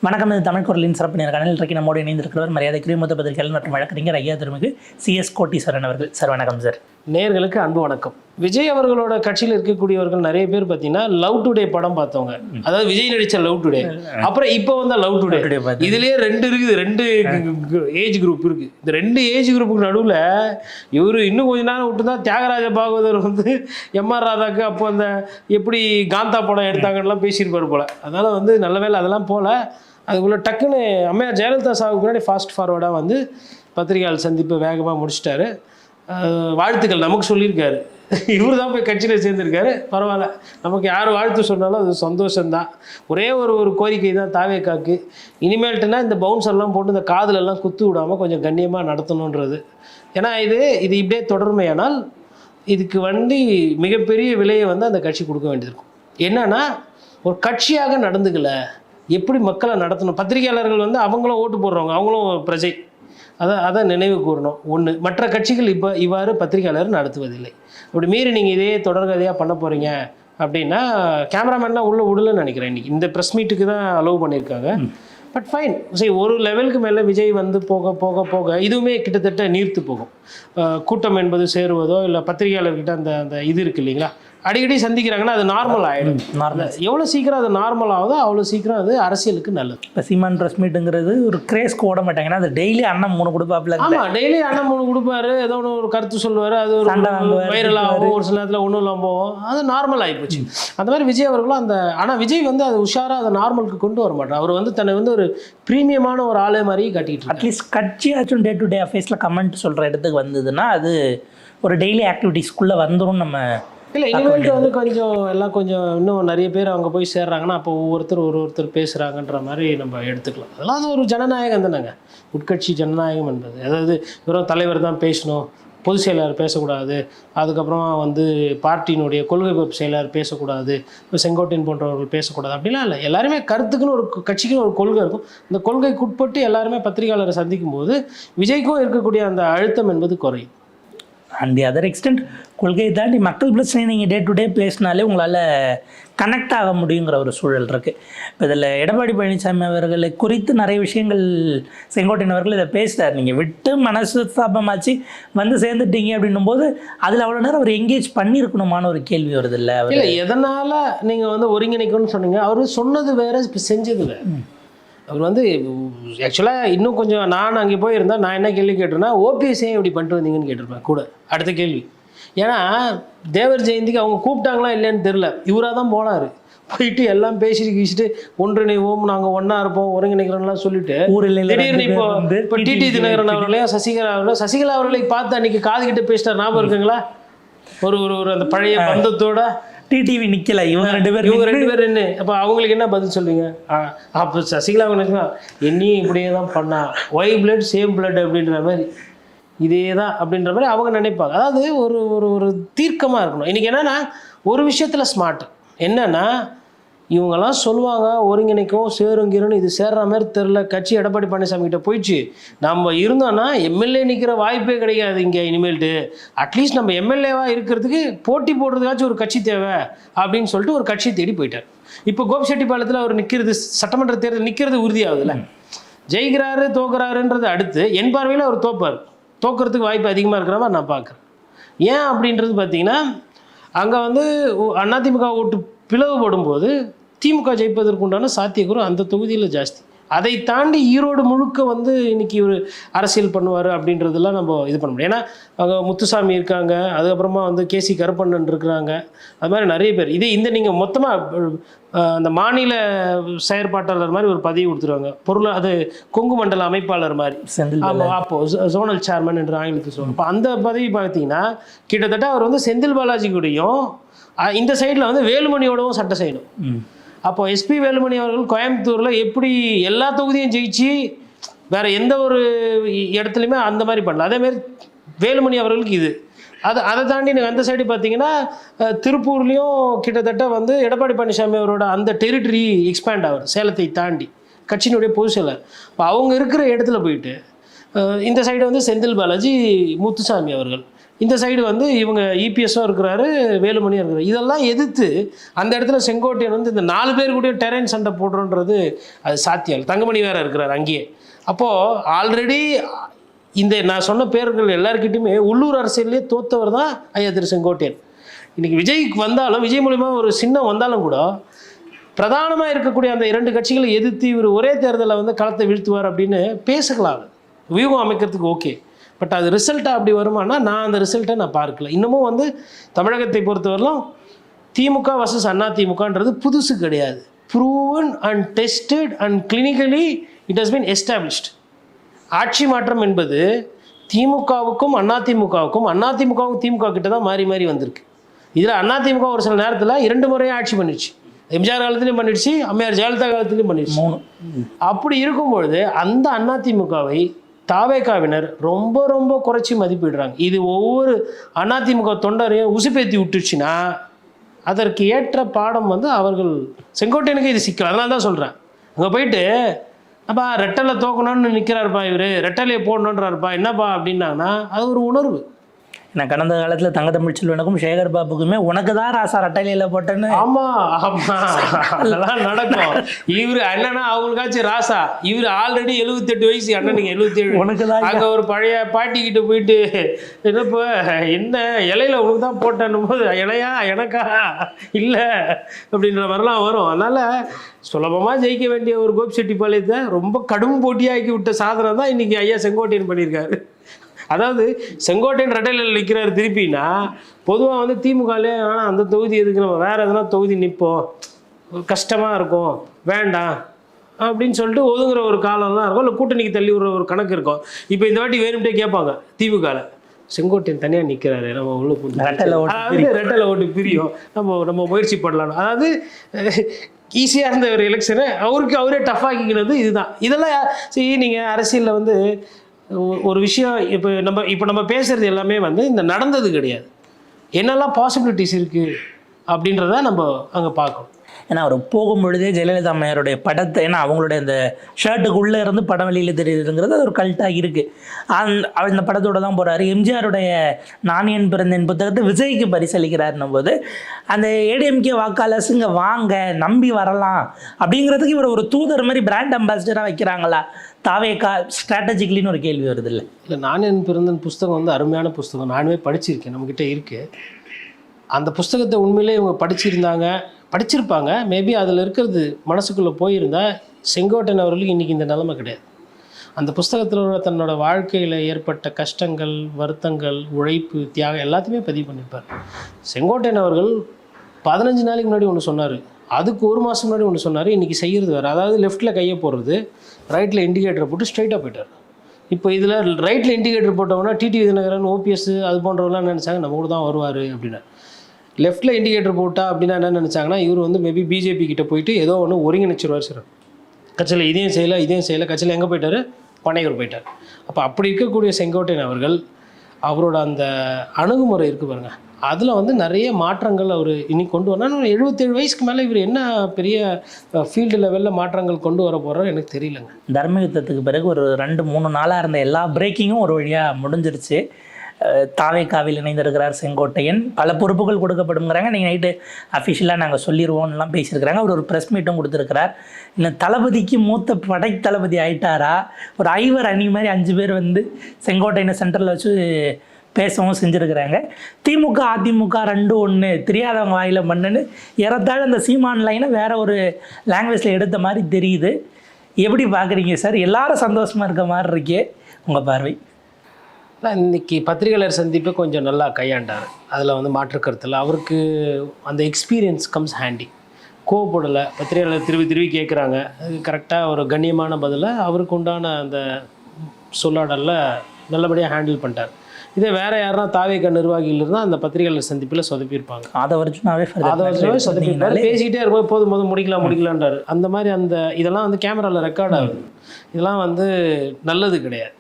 வணக்கம். இது தமிழ் குரலின் சிறப்பு நேர்காணலில் இன்றைக்கு நம்மோடு இணைந்திருக்கிறவர் மரியாதைக்குரிய மூத்த பத்திரிகையாளர் மற்றும் வழக்கறிஞர் ஐயா திருமிகு CS கோட்டீஸ்வரன் அவர்கள். சார் வணக்கம் சார். நேயர்களுக்கு அன்பு வணக்கம். விஜய் அவர்களோட கட்சியில் இருக்கக்கூடியவர்கள் நிறைய பேர் பார்த்தீங்கன்னா லவ் டுடே படம் பார்த்தவங்க, அதாவது விஜய் நடித்த லவ் டுடே, அப்புறம் இப்போ வந்த லவ் டுடே. இதுலேயே ரெண்டு இருக்குது, ரெண்டு ஏஜ் குரூப் இருக்குது. இந்த ரெண்டு ஏஜ் குரூப்புக்கு நடுவில் இவர் இன்னும் கொஞ்ச நேரம் விட்டுருந்தா தியாகராஜ பாகவதர் வந்து MR ராதாக்கு அப்போ அந்த எப்படி காந்தா படம் எடுத்தாங்கலாம் பேசியிருப்பார் போல். அதனால் வந்து நல்ல வேலை அதெல்லாம் போல. அதுக்குள்ளே டக்குன்னு அம்மையார் ஜெயலலிதா சாவுக்கு முன்னாடி ஃபாஸ்ட் ஃபார்வர்டாக வந்து பத்திரிகையாளர் சந்திப்பு வேகமாக முடிச்சிட்டாரு. வாழ்த்துக்கள் நமக்கு சொல்லியிருக்காரு. இவர் தான் போய் கட்சியில் சேர்ந்துருக்காரு. பரவாயில்ல, நமக்கு யார் வாழ்த்து சொன்னாலும் அது சந்தோஷம்தான். ஒரே ஒரு கோரிக்கை தான் தாவேக்காக்கு, இனிமேல்ட்டுனா இந்த பவுன்சர்லாம் போட்டு இந்த காதலெல்லாம் குத்து விடாமல் கொஞ்சம் கண்ணியமாக நடத்தணுன்றது. ஏன்னா இது இப்படியே தொடர்மையானால் இதுக்கு வந்து மிகப்பெரிய விலையை வந்து அந்த கட்சி கொடுக்க வேண்டியிருக்கும். என்னன்னா, ஒரு கட்சியாக நடந்துக்கல, எப்படி மக்களை நடத்தணும். பத்திரிகையாளர்கள் வந்து அவங்களும் ஓட்டு போடுறவங்க, அவங்களும் பிரஜை. அதை நினைவு கூறணும். ஒன்று, மற்ற கட்சிகள் இவ்வாறு பத்திரிகையாளர் நடத்துவதில்லை. அப்படி மீறி நீங்கள் இதே தொடர்கதையாக பண்ண போகிறீங்க அப்படின்னா கேமராமேன்லாம் உள்ளே விடலன்னு நினைக்கிறேன். இன்றைக்கி இந்த ப்ரெஸ் மீட்டுக்கு தான் அலோவ் பண்ணியிருக்காங்க. But fine. சரி, ஒரு லெவலுக்கு மேலே விஜய் வந்து போக போக போக இதுவுமே கிட்டத்தட்ட நீர்த்து போகும். கூட்டம் என்பது சேருவதோ இல்லை பத்திரிகையாளர்கிட்ட அந்த இது இருக்குது இல்லைங்களா, அடிக்கடி சந்திக்கிறாங்கன்னா அது நார்மல் ஆகிடும். எவ்வளோ சீக்கிரம் அது நார்மல் ஆகுதோ அவ்வளோ சீக்கிரம் அது அரசியலுக்கு நல்லது. இப்போ சீமான் ப்ரெஸ் மீட்டுங்கிறது ஒரு கிரேஸ்க்கு ஓட மாட்டாங்கன்னா அது டெய்லி அண்ணன் 3 கொடுப்பாப்புல. ஆமாம், டெய்லி அண்ணன் 3 கொடுப்பாரு, ஏதோ ஒரு கருத்து சொல்லுவார், அது ஒரு வைரல் ஆகும், ஒரு சில நேரத்தில் ஒன்றும் இல்லாமல் போகும். அது நார்மல் ஆகிப்போச்சு. அந்த மாதிரி விஜய் அவர்களும் ஆனால் விஜய் வந்து அது உஷாராக அதை நார்மலுக்கு கொண்டு வர மாட்டார். அவர் வந்து தன்னை வந்து ஒரு ப்ரீமியமான ஒரு ஆளே மாதிரி காட்டிக்கிட்டு, அட்லீஸ்ட் கட்சியாச்சும் டே டு டே அஃபேஸில் கமெண்ட் சொல்கிற இடத்துக்கு வந்ததுன்னா அது ஒரு டெய்லி ஆக்டிவிட்டீஸ்க்குள்ளே வந்துடும். நம்ம இல்லை, இனிமேல்ட்டு வந்து கொஞ்சம் இன்னும் நிறைய பேர் அங்கே போய் சேர்றாங்கன்னா அப்போ ஒருத்தர் பேசுகிறாங்கன்ற மாதிரி நம்ம எடுத்துக்கலாம். அதெல்லாம் அது ஒரு ஜனநாயகம் தானேங்க, உட்கட்சி ஜனநாயகம் என்பது. அதாவது வெறும் தலைவர் தான் பேசணும், பொதுச் செயலாளர் பேசக்கூடாது, அதுக்கப்புறம் வந்து பார்ட்டியினுடைய கொள்கை செயலாளர் பேசக்கூடாது, இப்போ செங்கோட்டையன் போன்றவர்கள் பேசக்கூடாது அப்படிலாம் இல்லை. எல்லாருமே கருத்துக்குன்னு ஒரு கட்சிக்குன்னு ஒரு கொள்கை இருக்கும். இந்த கொள்கைக்கு உட்பட்டு எல்லாருமே பத்திரிகையாளரை சந்திக்கும் போது விஜய்க்கும் இருக்கக்கூடிய அந்த அழுத்தம் என்பது குறையும். அண்ட் தி அதர் எக்ஸ்டென்ட், கொள்கையை தாண்டி மக்கள் பிரச்சனை நீங்கள் டே டு டே பேசினாலே உங்களால் கனெக்ட் ஆக முடியுங்கிற ஒரு சூழல் இருக்குது. இப்போ இதில் எடப்பாடி பழனிசாமி அவர்களை குறித்து நிறைய விஷயங்கள் செங்கோட்டையன் அவர்கள் இதை பேசுகிறார். நீங்கள் விட்டு மனசுத்தாபமாச்சு வந்து சேர்ந்துட்டீங்க அப்படின்னும் போது அதில் அவ்வளோ நேரம் அவர் எங்கேஜ் பண்ணியிருக்கணுமான ஒரு கேள்வி வருது இல்லை? இல்லை, எதனால் நீங்கள் வந்து ஒருங்கிணைக்கணும்னு சொன்னீங்க, அவர் சொன்னது வேறு, இப்போ செஞ்சது வேறு. அவர் வந்து ஆக்சுவலாக இன்னும் கொஞ்சம் நான் அங்கே போயிருந்தால் நான் என்ன கேள்வி கேட்டேன்னா, ஓபிஎஸ் ஏன் இப்படி பண்ணிட்டு வந்தீங்கன்னு கேட்டிருப்பேன் கூட அடுத்த கேள்வி. ஏன்னா தேவர் ஜெயந்திக்கு அவங்க கூப்பிட்டாங்களா இல்லைன்னு தெரில, இவராக தான் போனார். போயிட்டு எல்லாம் பேசிட்டு ஒன்றிணைவோம், நாங்கள் ஒன்றா இருப்போம், ஒருங்கிணைக்கிறோம்லாம் சொல்லிட்டு திடீர்னு இப்போ டிடி தினகரன் அவர்களையும் சசிகலா அவர்களை பார்த்து அன்றைக்கி காதுகிட்ட பேசிட்டார். ஞாபகம் இருக்குங்களா? ஒரு அந்த பழைய பந்தத்தோட டிடிவி நிற்கல, இவங்க ரெண்டு பேர் என்ன. அப்போ அவங்களுக்கு என்ன பதில் சொல்லுவீங்க? அப்போ சசிகலா நினைச்சா என்னையும் இப்படியே தான் பண்ணா, ஒய் பிளட் சேம் பிளட் அப்படின்ற மாதிரி, இதே தான் அப்படின்ற மாதிரி அவங்க நினைப்பாங்க. அதாவது ஒரு தீர்க்கமாக இருக்கணும். இன்றைக்கி என்னென்னா ஒரு விஷயத்தில் ஸ்மார்ட் என்னென்னா, இவங்கெல்லாம் சொல்லுவாங்க ஒருங்கிணைக்கும் சேருங்கிறன்னு, இது சேர்ற மாதிரி தெரில. கட்சி எடப்பாடி பழனிசாமி கிட்ட போயிடுச்சு. நம்ம இருந்தோன்னா எம்எல்ஏ நிற்கிற வாய்ப்பே கிடையாது இங்கே இனிமேல்ட்டு. அட்லீஸ்ட் நம்ம எம்எல்ஏவாக இருக்கிறதுக்கு போட்டி போடுறதுக்காச்சும் ஒரு கட்சி தேவை அப்படின்னு சொல்லிட்டு ஒரு கட்சி தேடி போயிட்டார். இப்போ கோபிச்செட்டிப்பாளையத்தில் அவர் நிற்கிறது, சட்டமன்ற தேர்தல் நிற்கிறது உறுதியாகுதுல்ல. ஜெயிக்கிறாரு தோக்குறாருன்றது அடுத்து, என் பார்வையில் அவர் தோக்கிறதுக்கு வாய்ப்பு அதிகமாக இருக்கிற மாதிரி நான் பார்க்குறேன். ஏன் அப்படின்றது பார்த்தீங்கன்னா, அங்கே வந்து அதிமுக ஓட்டு பிளவுபடும் போது திமுக ஜெயிப்பதற்கு உண்டான சாத்தியக்கூறு அந்த தொகுதியில் ஜாஸ்தி. அதை தாண்டி ஈரோடு முழுக்க வந்து இன்றைக்கி ஒரு அரசியல் பண்ணுவார் அப்படின்றதெல்லாம் நம்ம இது பண்ண முடியும். ஏன்னா அங்கே முத்துசாமி இருக்காங்க, அதுக்கப்புறமா வந்து கேசி கருப்பண்ணன் இருக்கிறாங்க, அது மாதிரி நிறைய பேர். நீங்கள் மொத்தமாக அந்த மாநில செயற்பாட்டாளர் மாதிரி ஒரு பதவி கொடுத்துருவாங்க, அது கொங்கு மண்டல அமைப்பாளர் மாதிரி. அப்போது ஜோனல் சேர்மன் என்று ஆங்கிலத்தில் சொல்லுவாங்க. இப்போ அந்த பதவி பார்த்தீங்கன்னா கிட்டத்தட்ட அவர் வந்து செந்தில் பாலாஜி கூடயும் இந்த சைடில் வந்து வேலுமணியோடவும் சட்டை செய்யணும். அப்போ SP வேலுமணி அவர்கள் கோயம்புத்தூரில் எப்படி எல்லா தொகுதியும் ஜெயிச்சு வேறு எந்த ஒரு இடத்துலையுமே அந்த மாதிரி பண்ணல. அதேமாரி வேலுமணி அவர்களுக்கு இது அதை தாண்டி நீங்கள் அந்த சைடு பார்த்தீங்கன்னா திருப்பூர்லேயும் கிட்டத்தட்ட வந்து எடப்பாடி பழனிசாமி அவரோட அந்த டெரிட்டரி எக்ஸ்பேண்ட் ஆகும், சேலத்தை தாண்டி கட்சியினுடைய பொதுச் செயலர். இப்போ அவங்க இருக்கிற இடத்துல போயிட்டு இந்த சைடு வந்து செந்தில் பாலாஜி, முத்துசாமி அவர்கள், இந்த சைடு வந்து இவங்க இபிஎஸ்ஸும் இருக்கிறாரு, வேலுமணியும் இருக்கிறாரு. இதெல்லாம் எதிர்த்து அந்த இடத்துல செங்கோட்டையன் வந்து இந்த 4 பேர் கூட டெரைன் சண்டை போடுறோன்றது அது சாத்தியம் இல்லை. தங்கமணி வேறு இருக்கிறார் அங்கேயே. அப்போது ஆல்ரெடி இந்த நான் சொன்ன பேர்கள் எல்லாருக்கிட்டையுமே உள்ளூர் அரசியல்லே தோத்தவர் தான் ஐயா திரு செங்கோட்டையன். இன்றைக்கி விஜய்க்கு வந்தாலும், விஜய் மூலிமா ஒரு சின்னம் வந்தாலும் கூட பிரதானமாக இருக்கக்கூடிய அந்த 2 கட்சிகளை எதிர்த்து இவர் ஒரே தேர்தலில் வந்து களத்தை வீழ்த்துவார் அப்படின்னு பேசலாம், வியூகம் அமைக்கிறதுக்கு ஓகே. பட் அது ரிசல்ட்டாக அப்படி வருமானா நான் அந்த ரிசல்ட்டை நான் பார்க்கல. இன்னமும் வந்து தமிழகத்தை பொறுத்தவரையிலும் திமுக வர்சஸ் அண்ணா திமுகன்றது புதுசு கிடையாது. Proven and tested and clinically it has been established. ஆட்சி மாற்றம் என்பது திமுகவுக்கும் அதிமுகவுக்கும், அதிமுகவும் திமுக கிட்ட தான் மாறி மாறி வந்திருக்கு. இதில் அதிமுக ஒரு சில நேரத்தில் 2 முறையும் ஆட்சி பண்ணிடுச்சு. எம்ஜிஆர் காலத்துலேயும் பண்ணிடுச்சு, அம்மையார் ஜெயலலிதா காலத்துலேயும் பண்ணிடுச்சு. அப்படி இருக்கும்பொழுது அந்த அதிமுகவை தாவேகாவினர் ரொம்ப ரொம்ப குறைச்சி மதிப்பிடுறாங்க. இது ஒவ்வொரு அதிமுக தொண்டரையும் உசுப்பேத்தி விட்டுச்சுன்னா அதற்கு ஏற்ற பாடம் வந்து அவர்கள் செங்கோட்டையனுக்கு இது சிக்கல். அதனால தான் சொல்கிறேன், அங்கே போயிட்டு அப்பா ரெட்டலை தோக்கணும்னு நிற்கிறாருப்பா, இவர் ரெட்டலையை போடணுன்றாருப்பா, என்னப்பா அப்படின்னாங்கன்னா அது ஒரு உணர்வு. நான் கடந்த காலத்தில் தங்கத்தமிழ் செல்வனுக்கும் சேகர் பாபுக்குமே உனக்கு தான் ராசா ரெட்டலையில போட்டேன்னு. ஆமாம் ஆமாம், அதெல்லாம் நடக்கும். இவர் அண்ணனா அவங்களுக்காச்சும் ராசா, இவர் ஆல்ரெடி 78 வயசு, அண்ணனுக்கு 77. உனக்கு தான் அங்கே ஒரு பழைய பாட்டிக்கிட்ட போயிட்டு என்னப்போ என்ன இலையில உனக்கு தான் போட்டேன்னும் போது இலையா எனக்கா இல்லை அப்படின்ற மாதிரிலாம் வரும். அதனால் சுலபமாக ஜெயிக்க வேண்டிய ஒரு கோபிச்செட்டிப்பாளையத்தை ரொம்ப கடும் போட்டியாக்கி விட்ட சாதனை தான் இன்றைக்கி ஐயா செங்கோட்டையன் பண்ணியிருக்காரு. அதாவது செங்கோட்டையன் ரெட்டையில் நிற்கிறாரு திருப்பின்னா, பொதுவாக வந்து திமுகலே ஆனால் அந்த தொகுதி எதுக்கு, நம்ம வேறு எதனா தொகுதி நிற்போம், கஷ்டமாக இருக்கும், வேண்டாம் அப்படின்னு சொல்லிட்டு ஒதுங்குற ஒரு காலம்லாம் இருக்கும். இல்லை கூட்டணிக்கு தள்ளி விடுற ஒரு கணக்கு இருக்கும். இப்போ இந்த வாட்டி வேணும்ட்டே கேட்பாங்க திமுகவில், செங்கோட்டையன் தனியாக நிற்கிறாரு, நம்ம உள்ள ரெட்டலை ஓட்டு பிரியும், நம்ம முயற்சி பண்ணலாம். அதாவது ஈஸியாக இருந்த ஒரு எலெக்ஷனை அவரே டஃப் ஆக்கிக்கினது இதுதான். இதெல்லாம் சரி, நீங்கள் அரசியலில் வந்து ஒரு விஷயம் இப்போ நம்ம பேசுகிறது எல்லாமே வந்து இந்த நடந்தது கிடையாது, என்னெல்லாம் பாசிபிலிட்டிஸ் இருக்குது அப்படின்றத நம்ம அங்கே பார்க்கணும். ஏன்னா அவர் போகும்பொழுதே ஜெயலலிதா அம்மையாருடைய படத்தை, ஏன்னா அவங்களுடைய அந்த ஷர்ட்டுக்குள்ளே இருந்து படம் வெளியில் தெரியுதுங்கிறது அது ஒரு கல்ட்டாக இருக்குது. அந்த படத்தோடு தான் போகிறாரு. எம்ஜிஆருடைய நான் என் பிறந்தேன் புத்தகத்தை விஜய்க்கு பரிசளிக்கிறாருன்னும் போது அந்த ஏடிஎம்கே வாக்காளர்ஸ் இங்கே வாங்க நம்பி வரலாம் அப்படிங்கிறதுக்கு இவர் ஒரு தூதர் மாதிரி பிராண்ட் அம்பாசிடராக வைக்கிறாங்களா தாவேகா ஸ்ட்ராட்டஜிக்கலின்னு ஒரு கேள்வி வருது. இல்லை நான் என் பிறந்தேன் புஸ்தகம் வந்து அருமையான புஸ்தகம், நானுமே படிச்சிருக்கேன், நம்மக்கிட்ட இருக்குது. அந்த புஸ்தகத்தை உண்மையிலே இவங்க படிச்சிருப்பாங்க. மேபி அதில் இருக்கிறது மனசுக்குள்ளே போயிருந்தால் செங்கோட்டையன் அவர்களுக்கு இன்றைக்கி இந்த நிலைமை கிடையாது. அந்த புஸ்தகத்தில் உள்ள தன்னோட வாழ்க்கையில் ஏற்பட்ட கஷ்டங்கள், வருத்தங்கள், உழைப்பு, தியாகம் எல்லாத்தையுமே பதிவு பண்ணியிருப்பார். செங்கோட்டையன் அவர்கள் 15 நாளைக்கு முன்னாடி ஒன்று சொன்னார், அதுக்கு 1 மாதம் முன்னாடி ஒன்று சொன்னார், இன்றைக்கி செய்கிறது வேறு. அதாவது லெஃப்ட்டில் கையை போடுறது, ரைட்டில் இண்டிகேட்டரை போட்டு ஸ்ட்ரைட்டாக போயிட்டார். இப்போ இதில் ரைட்டில் இண்டிகேட்டர் போட்டவங்கன்னா டிடிவி தினகரன், ஓபிஎஸ் அது போன்றவங்களாம் நினச்சாங்க நம்ம கூட தான் வருவார் அப்படின்னா. லெஃப்ட்டில் இண்டிகேட்டர் போட்டா அப்படின்னா என்ன நினச்சாங்கன்னா, இவர் வந்து மேபி பிஜேபி கிட்டே போயிட்டு ஏதோ ஒன்று ஒருங்கிணைச்சிருவார் சார். கட்சியில் இதையும் செய்யலை, கட்சியில் எங்கே போயிட்டார், பனையூர் போயிட்டார். அப்படி இருக்கக்கூடிய செங்கோட்டையன் அவர்கள் அவரோட அந்த அணுகுமுறை இருக்குது பாருங்கள், அதில் வந்து நிறைய மாற்றங்கள் அவர் இன்னைக்கு கொண்டு வரனா. 77 வயசுக்கு மேலே இவர் என்ன பெரிய ஃபீல்டு லெவலில் மாற்றங்கள் கொண்டு வர போகிறார் எனக்கு தெரியலங்க. தர்ம யுத்தத்துக்கு பிறகு ஒரு 2-3 நாளாக இருந்த எல்லா பிரேக்கிங்கும் ஒரு வழியாக முடிஞ்சிருச்சு. தாவேகாவில் இணைந்திருக்கிறார் செங்கோட்டையன். பல பொறுப்புகள் கொடுக்கப்படுங்கிறாங்க. நீங்கள் நைட்டு அஃபிஷியலாக நாங்கள் சொல்லிடுவோம்லாம் பேசியிருக்கிறாங்க. அவர் ஒரு ப்ரெஸ் மீட்டும் கொடுத்துருக்கிறார். இல்லை தளபதிக்கு மூத்த படை தளபதி ஆயிட்டாரா, ஒரு ஐவர் அணி மாதிரி 5 பேர் வந்து செங்கோட்டையனை சென்டரில் வச்சு பேசவும் செஞ்சுருக்கிறாங்க. திமுக அதிமுக 2-1 தெரியாதவங்க வாயில் மண்ணுன்னு ஏறத்தாழ அந்த சீமான் லைனை வேற ஒரு லாங்குவேஜில் எடுத்த மாதிரி தெரியுது. எப்படி பார்க்குறீங்க சார்? எல்லாரும் சந்தோஷமாக இருக்க மாதிரி இருக்கே உங்கள் பார்வை? இன்றைக்கி பத்திரிகையாளர் சந்திப்பை கொஞ்சம் நல்லா கையாண்டார். அதில் வந்து மாற்றுக்கருத்தில் அவருக்கு அந்த எக்ஸ்பீரியன்ஸ் கம்ஸ் ஹேண்டி. கோவப்படலை, பத்திரிகையாளர் திருவி கேட்குறாங்க, அது கரெக்டாக ஒரு கண்ணியமான பதிலை அவருக்கு உண்டான அந்த சொல்லாடலில் நல்லபடியாக ஹேண்டில் பண்ணிட்டார். இதே வேறு யாருன்னா தாவேகா நிர்வாகிகள் இருந்தால் அந்த பத்திரிகையாளர் சந்திப்பில் சொதப்பியிருப்பாங்க. அதை வரைச்சுனாவே சொதப்பியிருப்பார். பேசிக்கிட்டே இருக்கும்போது போதும் முடிக்கலான்றாரு. அந்த மாதிரி இதெல்லாம் வந்து கேமராவில் ரெக்கார்ட் ஆகுது. இதெல்லாம் வந்து நல்லது கிடையாது.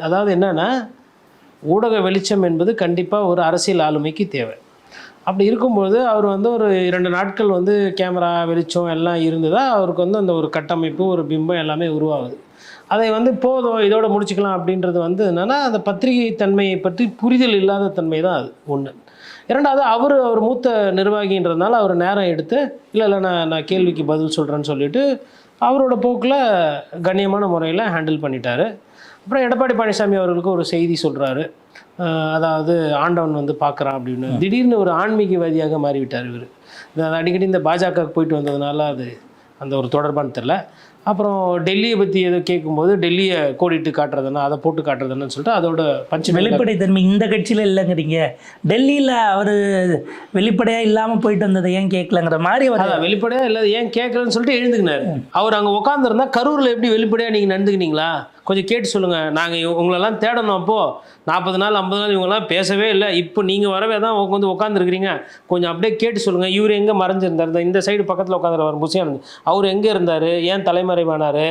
அதாவது என்னென்னா, ஊடக வெளிச்சம் என்பது கண்டிப்பாக ஒரு அரசியல் ஆளுமைக்கு தேவை. அப்படி இருக்கும்போது அவர் வந்து ஒரு 2 நாட்கள் வந்து கேமரா வெளிச்சம் எல்லாம் இருந்ததா அவருக்கு வந்து அந்த ஒரு கட்டமைப்பு ஒரு பிம்பம் எல்லாமே உருவாகுது. அதை வந்து போதும் இதோட முடிச்சுக்கலாம் அப்படின்றது வந்து என்னென்னா அந்த பத்திரிகை தன்மையை பற்றி புரிதல் இல்லாத தன்மை தான் அது ஒன்று. இரண்டாவது அவர் மூத்த நிர்வாகின்றதுனால அவர் நேரம் எடுத்து இல்லை நான் கேள்விக்கு பதில் சொல்கிறேன்னு சொல்லிட்டு அவரோட போக்கில் கண்ணியமான முறையில் ஹேண்டில் பண்ணிட்டார். அப்புறம் எடப்பாடி பழனிசாமி அவர்களுக்கு ஒரு செய்தி சொல்கிறாரு, அதாவது ஆண்டவன் வந்து பார்க்குறான் அப்படின்னு. திடீர்னு ஒரு ஆன்மீகவாதியாக மாறிவிட்டார் இவர். அடிக்கடி இந்த பாஜகவுக்கு போயிட்டு வந்ததுனால அது அந்த ஒரு தொடர்பான்னு தெரில. அப்புறம் டெல்லியை பற்றி ஏதோ கேட்கும்போது டெல்லியை கோடிட்டு காட்டுறதுன்னா அதை போட்டு காட்டுறதுன்னு சொல்லிட்டு அதோட வெளிப்படைத்தன்மை இந்த கட்சியில் இல்லைங்கிறீங்க. டெல்லியில் அவர் வெளிப்படையாக இல்லாமல் போயிட்டு வந்ததை ஏன் கேட்கலங்கிற மாதிரி அதான் வெளிப்படையாக இல்லை ஏன் கேட்கலன்னு சொல்லிட்டு எழுந்துக்கினார். அவர் அங்கே உட்காந்துருந்தா கரூரில் எப்படி வெளிப்படையாக நீங்கள் நடந்துக்கினீங்களா கொஞ்சம் கேட்டு சொல்லுங்கள், நாங்கள் உங்களெல்லாம் தேடணும். அப்போது 40 நாள் 50 நாள் இவங்கெல்லாம் பேசவே இல்லை, இப்போ நீங்கள் வரவே தான் வந்து உட்காந்துருக்கிறீங்க, கொஞ்சம் அப்படியே கேட்டு சொல்லுங்கள். இவர் எங்கே மறைஞ்சிருந்தார்? இந்த சைடு பக்கத்தில் உட்காந்துருவார் புசியானந்த், அவர் எங்கே இருந்தார், ஏன் தலைமறைவானார்,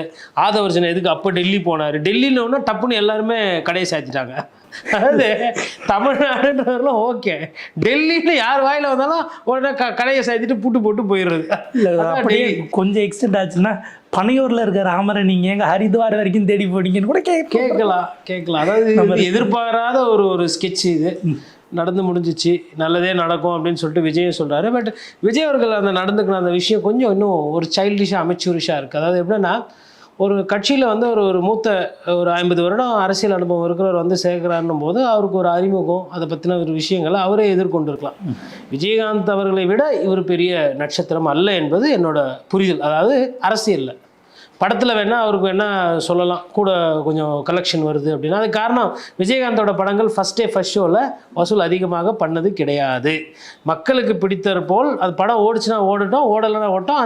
ஆதவர்ஜன் எதுக்கு அப்போ டெல்லி போனார்? டெல்லியில் ஒன்று டப்புன்னு எல்லாருமே கடையை சாத்திட்டாங்க. அதாவது தமிழ்நாடுன்றவரெலாம் ஓகே, டெல்லியில் யார் வாயில் வந்தாலும் உடனே கடையை சாத்திட்டு பூட்டு போட்டு போயிடுறது. அப்படியே கொஞ்சம் எக்ஸ்டெண்ட் ஆச்சுன்னா பனையூரில் இருக்க ராமரை நீங்கள் எங்கள் ஹரித்வார் வரைக்கும் தேடி போனீங்கன்னு கூட கேட்கலாம். அதாவது எதிர்பாராத ஒரு ஸ்கெட்ச் இது நடந்து முடிஞ்சிச்சு, நல்லதே நடக்கும் அப்படின்னு சொல்லிட்டு விஜய் சொல்கிறாரு. பட் விஜய் அவர்கள் அந்த நடந்துக்கிற அந்த விஷயம் கொஞ்சம் இன்னும் ஒரு சைல்டிஷாக அமெச்சூரிஷாக இருக்குது. அதாவது எப்படின்னா ஒரு கட்சியில் வந்து ஒரு மூத்த ஒரு 50 வருடம் அரசியல் அனுபவம் இருக்கிறவர் வந்து சேர்க்கிறாருன்னும் போது அவருக்கு ஒரு அறிமுகம் அதை பற்றின ஒரு விஷயங்களை அவரே எதிர்கொண்டிருக்கலாம். விஜயகாந்த் அவர்களை விட இவர் பெரிய நட்சத்திரம் அல்ல என்பது என்னோட புரிதல். அதாவது அரசியலில் படத்தில் வேணால் அவருக்கு வேணால் சொல்லலாம் கூட கொஞ்சம் கலெக்ஷன் வருது அப்படின்னா, அது காரணம் விஜயகாந்தோட படங்கள் ஃபஸ்ட் ஷோவில் வசூல் அதிகமாக பண்ணது கிடையாது. மக்களுக்கு பிடித்தது போல் அது படம் ஓடிச்சுன்னா ஓடட்டும், ஓடலைன்னா ஓட்டம்,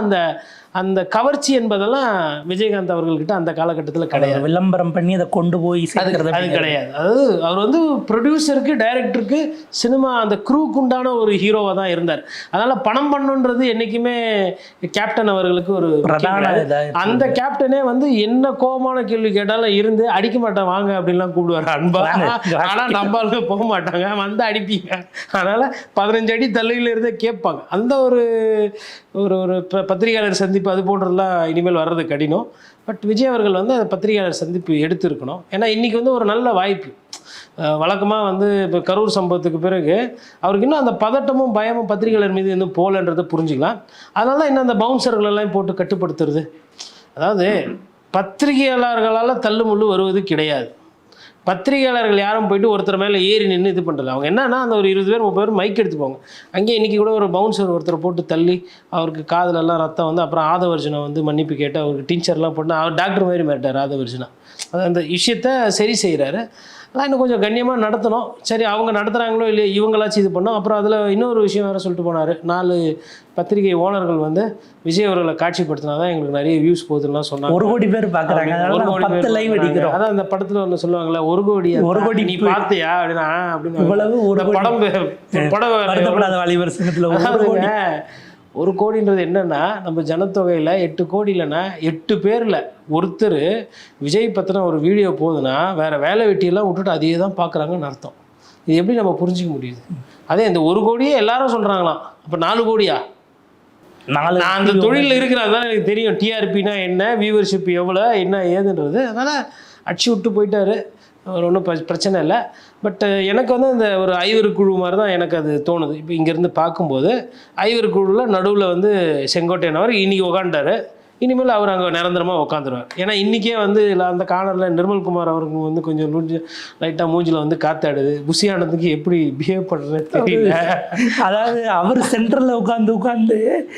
அந்த கவர்ச்சி என்பதெல்லாம் விஜயகாந்த் அவர்கள்கிட்ட அந்த காலகட்டத்தில் கிடையாது. விளம்பரம் பண்ணி அதை கொண்டு போய் அது கிடையாது. அதாவது அவர் வந்து ப்ரொடியூசருக்கு டைரக்டருக்கு சினிமா அந்த க்ரூக்கு உண்டான ஒரு ஹீரோவாக தான் இருந்தார். அதனால் பணம் பண்ணுன்றது என்றைக்குமே கேப்டன் அவர்களுக்கு ஒரு பிரதான. அந்த கேப்டனே வந்து என்ன கோபமான கேள்வி கேட்டாலும் இருந்து அடிக்க மாட்டேன் வாங்க அப்படின்லாம் கூப்பிடுவார் அன்பா. ஆனால் நம்மளுக்கு போக மாட்டாங்க, வந்து அடிப்பீங்க. அதனால் 15 அடி தள்ளியில் இருந்தே கேட்பாங்க. அந்த ஒரு பத்திரிகையாளர் சந்திப்பு அது போன்றதெல்லாம் இனிமேல் வர்றது கடினம். பட் விஜய் அவர்கள் வந்து அந்த பத்திரிகையாளர் சந்திப்பு எடுத்திருக்கணும். ஏன்னா இன்றைக்கி வந்து ஒரு நல்ல வாய்ப்பு. வழக்கமாக வந்து இப்போ கரூர் சம்பவத்துக்கு பிறகு அவருக்கு இன்னும் அந்த பதட்டமும் பயமும் பத்திரிகையாளர் மீது இன்னும் போகலன்றதை புரிஞ்சுக்கலாம். அதனால தான் இன்னும் அந்த பவுன்சர்களெல்லாம் போட்டு கட்டுப்படுத்துறது. அதாவது பத்திரிகையாளர்களால் தள்ளுமுள்ளு வருவது கிடையாது. பத்திரிகையாளர்கள் யாரும் போயிட்டு ஒருத்தர் மேலே ஏறி நின்று இது பண்ணுறது. அவங்க என்னன்னா அந்த ஒரு 20 பேர் 30 பேர் மைக் எடுத்துப்போங்க. அங்கேயே இன்றைக்கி கூட ஒரு பவுன்சர் ஒருத்தரை போட்டு தள்ளி அவருக்கு காதலெல்லாம் ரத்தம் வந்து அப்புறம் ஆதவர்ஜனை வந்து மன்னிப்பு கேட்டு அவருக்கு டீச்சர்லாம் போட்டு அவர் டாக்டர் மாதிரி மாட்டார் ஆதவர்ஜனா. அது அந்த விஷயத்த சரி செய்கிறாரு. அதான் இன்னும் கொஞ்சம் கண்ணியமாக நடத்தணும். சரி அவங்க நடத்துகிறாங்களோ இல்லையோ இவங்களாச்சும் இது பண்ணோம். அப்புறம் அதில் இன்னொரு விஷயம் வேறு சொல்லிட்டு போனார். 4 பத்திரிகை ஓனர்கள் வந்து விஜய் அவர்களை காட்சிப்படுத்தினா தான் எங்களுக்கு நிறைய வியூஸ் போகுதுலாம் சொன்னாங்க. 1 கோடி பேர் பார்க்குறாங்க. அதான் அந்த படத்தில் ஒன்று சொல்லுவாங்களே 1 கோடி நீ பார்த்தியா அப்படின்னா அப்படின்னு படம் வாலிபர் சங்கத்தில் 1 கோடின்றது என்னென்னா நம்ம ஜனத்தொகையில் 8 கோடி இல்லைன்னா 8 பேரில் ஒருத்தர் விஜய் பற்றின ஒரு வீடியோ போகுதுன்னா வேறு வேலை வெட்டியெல்லாம் விட்டுட்டு அதையே தான் பார்க்குறாங்கன்னு அர்த்தம். இது எப்படி நம்ம புரிஞ்சிக்க முடியுது? அதே இந்த 1 கோடியே எல்லாரும் சொல்கிறாங்களாம், அப்போ 4 கோடியா? நான் அந்த தொழிலில் இருக்கிறது தான் எனக்கு தெரியும். டிஆர்பினா என்ன, வியூவர்ஷிப் எவ்வளோ என்ன ஏதுன்றது. அதனால் அடிச்சு விட்டு போயிட்டார். அவர் ஒன்றும் பிரச்சனை இல்லை. பட் எனக்கு வந்து இந்த ஒரு ஐவர் குழு மாதிரி தான் எனக்கு அது தோணுது. இப்போ இங்கேருந்து பார்க்கும்போது ஐவர் குழுவில் நடுவில் வந்து செங்கோட்டையன் அவர் இன்றைக்கி உக்காண்டார். இனிமேல் அவர் அங்கே நிரந்தரமாக உட்காந்துருவார். ஏன்னா இன்றைக்கே வந்து அந்த கார்னரில் நிர்மல்குமார் அவருக்கு வந்து கொஞ்சம் லைட்டாக மூஞ்சில் வந்து காத்தாடுது. புசியானதுக்கு எப்படி பிஹேவ் பண்ணுறது தெரியல. அதாவது அவர் சென்டரில் உட்காந்து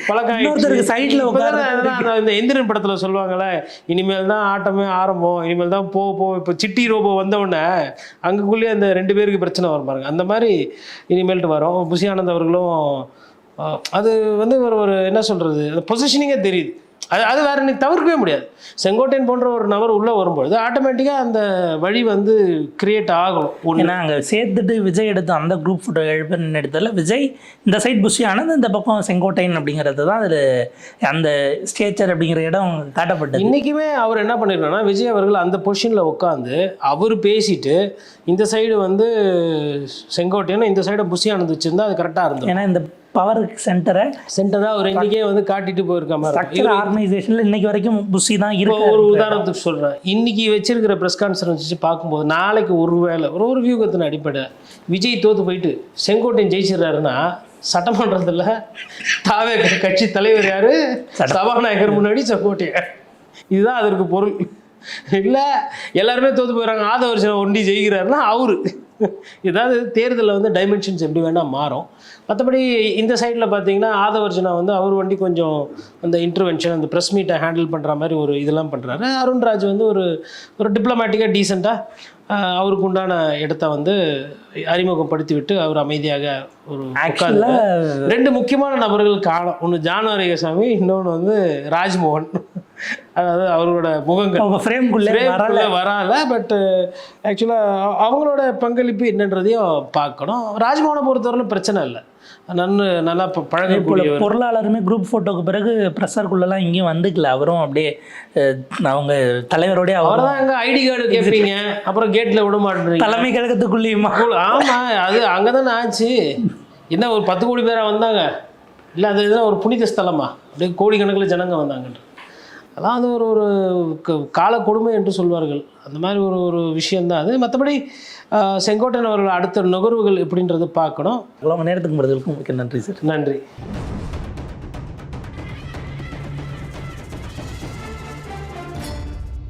பழக்கம் சைடில் உட்காந்து இந்த எந்திரன் படத்தில் சொல்லுவாங்கள்ல, இனிமேல் தான் ஆட்டமே ஆரம்பம், இனிமேல் தான் போ இப்போ சிட்டி ரோபோ வந்தவுடனே அங்கக்குள்ளேயே அந்த 2 பேருக்கு பிரச்சனை வரும் பாருங்க. அந்த மாதிரி இனிமேல்ட்டு வரும். புசியானந்த் அவர்களும் அது வந்து ஒரு என்ன சொல்கிறது, அந்த பொசிஷனிங்கே தெரியுது. அது வேறு நீ தவிர்க்கவே முடியாது. செங்கோட்டையன் போன்ற ஒரு நபர் உள்ளே வரும்பொழுது ஆட்டோமேட்டிக்காக அந்த வழி வந்து கிரியேட் ஆகணும். ஏன்னா அங்கே சேர்த்துட்டு விஜய் எடுத்த அந்த குரூப் ஃபோட்டோ எடுத்ததில் விஜய் இந்த சைட் புஷி ஆனது, இந்த பக்கம் செங்கோட்டையன் அப்படிங்கிறது தான் அதில் அந்த ஸ்டேச்சர் அப்படிங்கிற இடம் காட்டப்பட்டது. இன்றைக்குமே அவர் என்ன பண்ணிருக்காருன்னா, விஜய் அவர்கள் அந்த பொசிஷனில் உட்காந்து அவர் பேசிட்டு இந்த சைடு வந்து செங்கோட்டையன், இந்த சைடு புஷி ஆனது வச்சுருந்தா அது கரெக்டாக இருந்தது. ஏன்னா இந்த பவர் சென்டராக அவர் இன்றைக்கே வந்து காட்டிட்டு போயிருக்க மாதிரி ஆர்கனைசேஷனில் இன்னைக்கு வரைக்கும் புஷி தான் இருக்கு. ஒரு உதாரணத்துக்கு சொல்கிறேன், இன்னைக்கு வச்சிருக்கிற ப்ரெஸ் கான்ஃபரன்ஸ் வச்சு பார்க்கும்போது நாளைக்கு ஒரு வியூகத்தின் அடிப்படை விஜய் தோற்று போயிட்டு செங்கோட்டையன் ஜெயிச்சிடறாருன்னா சட்டமன்றத்தில் தாவே கட்சி தலைவர் யார்? சபாநாயகர் முன்னாடி செங்கோட்டையன். இதுதான் அதற்கு பொருள். இல்லை எல்லாருமே தோற்று போயிடறாங்க, ஆதவர்ஜனா ஒண்டி ஜெயிக்கிறாருன்னா அவரு. ஏதாவது தேர்தலில் வந்து டைமென்ஷன்ஸ் எப்படி வேணால் மாறும். மற்றபடி இந்த சைடில் பார்த்தீங்கன்னா ஆதவர்ஜனா வந்து அவர் வண்டி கொஞ்சம் அந்த இன்டர்வென்ஷன், அந்த ப்ரெஸ் மீட்டை ஹேண்டில் பண்ணுற மாதிரி ஒரு இதெல்லாம் பண்ணுறாரு. அருண்ராஜ் வந்து ஒரு டிப்ளமேட்டிக்காக டீசெண்டாக அவருக்கு உண்டான இடத்த வந்து அறிமுகப்படுத்தி விட்டு அவர் அமைதியாக ஒரு ரெண்டு முக்கியமான நபர்கள் காலம். ஒன்று ஜான் ஆரோக்கியசாமி, இன்னொன்று வந்து ராஜ்மோகன். அதாவது அவரோட முகங்கள் ஃப்ரேம்குள்ளே வரால. பட் ஆக்சுவலாக அவங்களோட பங்களிப்பு என்னன்றதையும் பார்க்கணும். ராஜ்மோகனை பொறுத்தவரையிலும் பிரச்சனை இல்லை, நல்லா பழகக்கூடிய பொருளாளருமே குரூப் ஃபோட்டோக்கு பிறகு ப்ரெஷருக்குள்ளெல்லாம் இங்கேயும் வந்துக்கல. அவரும் அப்படியே அவங்க தலைவரோடய அவர் தான் எங்கே ஐடி கார்டு கேட்பீங்க, அப்புறம் கேட்டில் விட மாட்டேறீங்க தலைமை கழகத்துக்குள்ளேயுமா. ஆமாம், அது அங்கே தானே ஆச்சு. என்ன ஒரு 10 கோடி பேராக வந்தாங்க? இல்லை அது எதுனா ஒரு புனித ஸ்தலமா? அப்படியே கோடிக்கணக்கில் ஜனங்க வந்தாங்கன்ற அதெல்லாம் அது ஒரு கால கொடுமை என்று சொல்வார்கள். அந்த மாதிரி ஒரு விஷயந்தான் அது. மற்றபடி செங்கோட்டையன் அவர்கள் அடுத்த நுகர்வுகள் எப்படின்றது பார்க்கணும். அவ்வளோ நேரத்துக்கு முடிஞ்சதுக்கும் மிக்க நன்றி சார். நன்றி.